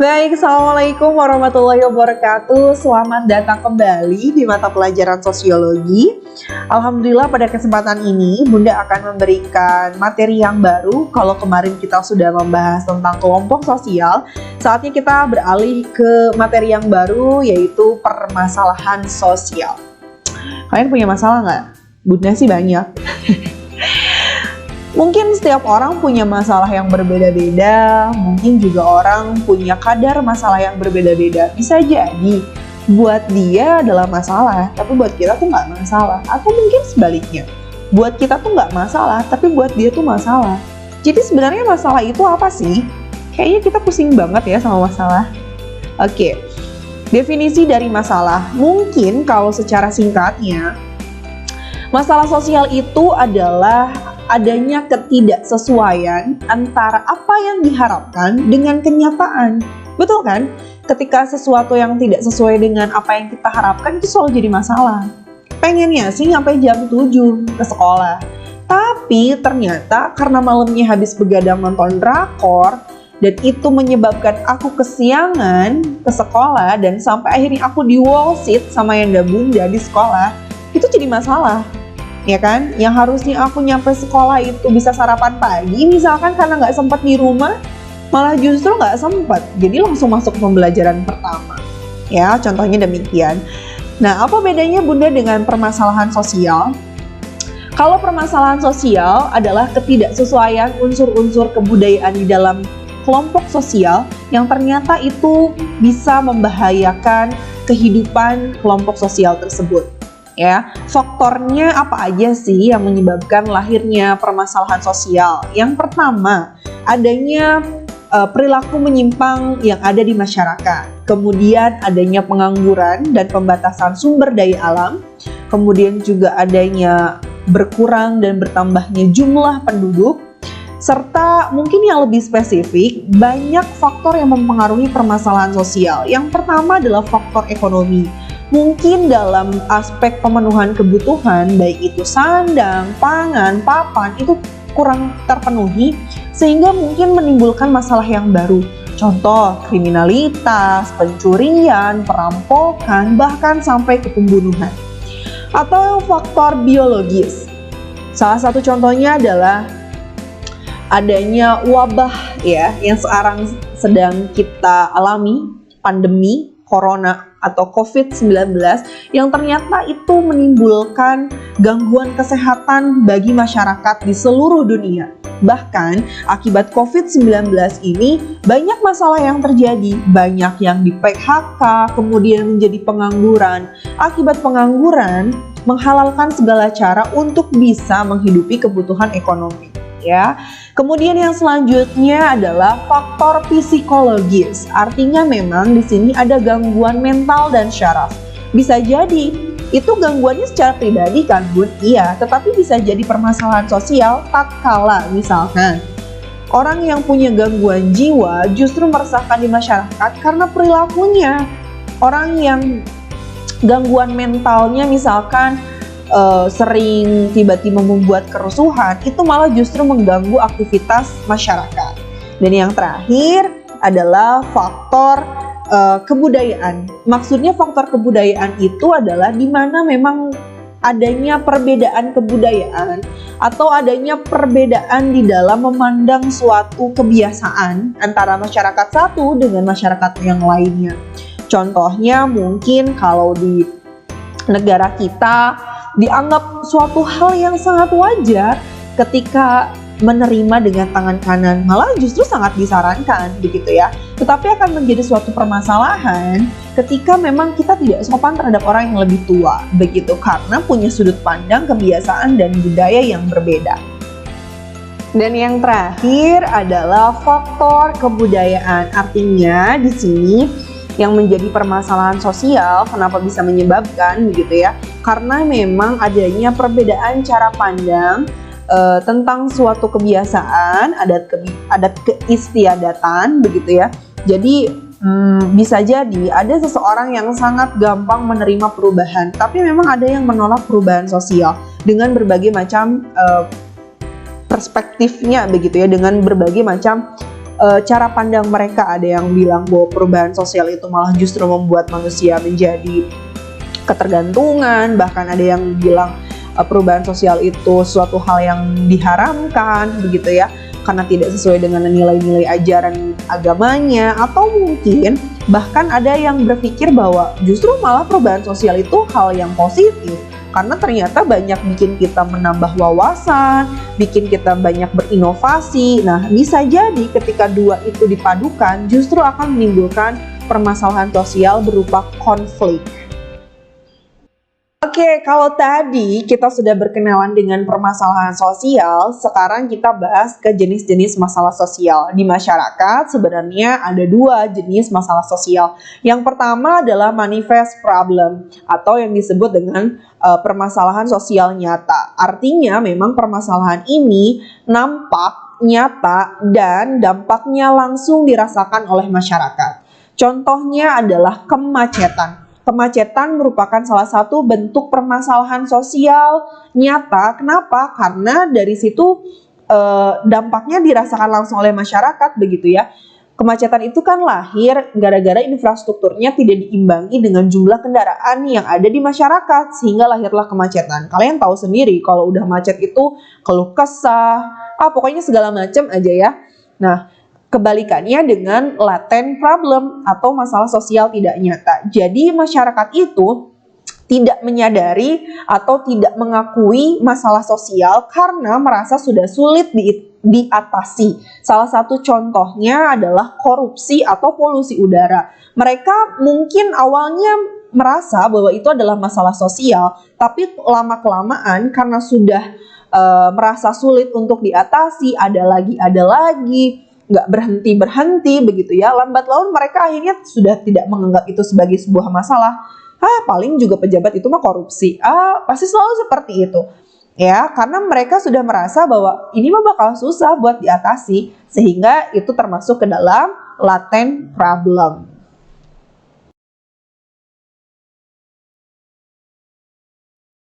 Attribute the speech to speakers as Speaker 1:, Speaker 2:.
Speaker 1: Baik, Assalamualaikum warahmatullahi wabarakatuh. Selamat datang kembali di mata pelajaran sosiologi. Alhamdulillah pada kesempatan ini Bunda akan memberikan materi yang baru. Kalau kemarin kita sudah membahas tentang kelompok sosial, saatnya kita beralih ke materi yang baru, yaitu permasalahan sosial. Kalian punya masalah nggak? Bunda sih banyak. Mungkin setiap orang punya masalah yang berbeda-beda, mungkin juga orang punya kadar masalah yang berbeda-beda. Bisa jadi buat dia adalah masalah, tapi buat kita tuh nggak masalah. Atau mungkin sebaliknya, buat kita tuh nggak masalah, tapi buat dia tuh masalah. Jadi sebenarnya masalah itu apa sih? Kayaknya kita pusing banget ya sama masalah. Oke, definisi dari masalah. Mungkin kalau secara singkatnya, masalah sosial itu adalah adanya ketidaksesuaian antara apa yang diharapkan dengan kenyataan. Betul kan? Ketika sesuatu yang tidak sesuai dengan apa yang kita harapkan itu selalu jadi masalah. Pengennya sih sampai jam 7 ke sekolah. Tapi ternyata karena malamnya habis begadang nonton drakor dan itu menyebabkan aku kesiangan ke sekolah dan sampai akhirnya aku di wall sit sama Yanda Bunda di sekolah, itu jadi masalah. Ya kan, yang harusnya aku nyampe sekolah itu bisa sarapan pagi, misalkan karena nggak sempat di rumah, malah justru nggak sempat, jadi langsung masuk pembelajaran pertama. Ya, contohnya demikian. Nah, apa bedanya Bunda dengan permasalahan sosial? Kalau permasalahan sosial adalah ketidaksesuaian unsur-unsur kebudayaan di dalam kelompok sosial yang ternyata itu bisa membahayakan kehidupan kelompok sosial tersebut. Ya, faktornya apa aja sih yang menyebabkan lahirnya permasalahan sosial? Yang pertama, adanya perilaku menyimpang yang ada di masyarakat. Kemudian adanya pengangguran dan pembatasan sumber daya alam. Kemudian juga adanya berkurang dan bertambahnya jumlah penduduk. Serta mungkin yang lebih spesifik, banyak faktor yang mempengaruhi permasalahan sosial. Yang pertama adalah faktor ekonomi. Mungkin dalam aspek pemenuhan kebutuhan, baik itu sandang, pangan, papan, itu kurang terpenuhi, sehingga mungkin menimbulkan masalah yang baru. Contoh, kriminalitas, pencurian, perampokan, bahkan sampai ke pembunuhan. Atau faktor biologis. Salah satu contohnya adalah adanya wabah ya, yang sekarang sedang kita alami, pandemi Corona atau COVID-19 yang ternyata itu menimbulkan gangguan kesehatan bagi masyarakat di seluruh dunia. Bahkan akibat COVID-19 ini banyak masalah yang terjadi, banyak yang di PHK, kemudian menjadi pengangguran. Akibat pengangguran menghalalkan segala cara untuk bisa menghidupi kebutuhan ekonomi. Ya. Kemudian yang selanjutnya adalah faktor psikologis. Artinya memang di sini ada gangguan mental dan syaraf. Bisa jadi itu gangguannya secara pribadi kan, Bun? Iya, tetapi bisa jadi permasalahan sosial tatkala misalkan orang yang punya gangguan jiwa justru meresahkan di masyarakat karena perilakunya. Orang yang gangguan mentalnya misalkan sering tiba-tiba membuat kerusuhan, itu malah justru mengganggu aktivitas masyarakat. Dan yang terakhir adalah faktor kebudayaan. Maksudnya faktor kebudayaan itu adalah di mana memang adanya perbedaan kebudayaan atau adanya perbedaan di dalam memandang suatu kebiasaan antara masyarakat satu dengan masyarakat yang lainnya. Contohnya mungkin kalau di negara kita dianggap suatu hal yang sangat wajar ketika menerima dengan tangan kanan, malah justru sangat disarankan begitu ya. Tetapi akan menjadi suatu permasalahan ketika memang kita tidak sopan terhadap orang yang lebih tua begitu, karena punya sudut pandang, kebiasaan dan budaya yang berbeda. Dan yang terakhir adalah faktor kebudayaan. Artinya di sini yang menjadi permasalahan sosial, kenapa bisa menyebabkan begitu ya? Karena memang adanya perbedaan cara pandang tentang suatu kebiasaan, adat keistiadatan begitu ya. Jadi bisa jadi ada seseorang yang sangat gampang menerima perubahan, tapi memang ada yang menolak perubahan sosial dengan berbagai macam perspektifnya begitu ya, dengan berbagai macam cara pandang mereka. Ada yang bilang bahwa perubahan sosial itu malah justru membuat manusia menjadi ketergantungan, bahkan ada yang bilang perubahan sosial itu suatu hal yang diharamkan begitu ya, karena tidak sesuai dengan nilai-nilai ajaran agamanya. Atau mungkin bahkan ada yang berpikir bahwa justru malah perubahan sosial itu hal yang positif, karena ternyata banyak bikin kita menambah wawasan, bikin kita banyak berinovasi. Nah, bisa jadi ketika dua itu dipadukan justru akan menimbulkan permasalahan sosial berupa konflik. Oke, kalau tadi kita sudah berkenalan dengan permasalahan sosial, sekarang kita bahas ke jenis-jenis masalah sosial. Di masyarakat sebenarnya ada dua jenis masalah sosial. Yang pertama adalah manifest problem atau yang disebut dengan permasalahan sosial nyata. Artinya memang permasalahan ini nampak, nyata, dan dampaknya langsung dirasakan oleh masyarakat. Contohnya adalah kemacetan. Kemacetan merupakan salah satu bentuk permasalahan sosial nyata. Kenapa? Karena dari situ dampaknya dirasakan langsung oleh masyarakat begitu ya. Kemacetan itu kan lahir gara-gara infrastrukturnya tidak diimbangi dengan jumlah kendaraan yang ada di masyarakat, sehingga lahirlah kemacetan. Kalian tahu sendiri kalau udah macet itu keluh kesah, pokoknya segala macam aja ya. Nah, kebalikannya dengan latent problem atau masalah sosial tidak nyata. Jadi masyarakat itu tidak menyadari atau tidak mengakui masalah sosial karena merasa sudah sulit diatasi. Salah satu contohnya adalah korupsi atau polusi udara. Mereka mungkin awalnya merasa bahwa itu adalah masalah sosial, tapi lama-kelamaan karena sudah merasa sulit untuk diatasi, ada lagi, nggak berhenti begitu ya, lambat laun mereka akhirnya sudah tidak menganggap itu sebagai sebuah masalah. Paling juga pejabat itu mah korupsi, pasti selalu seperti itu ya, karena mereka sudah merasa bahwa ini mah bakal susah buat diatasi, sehingga itu termasuk ke dalam latent problem.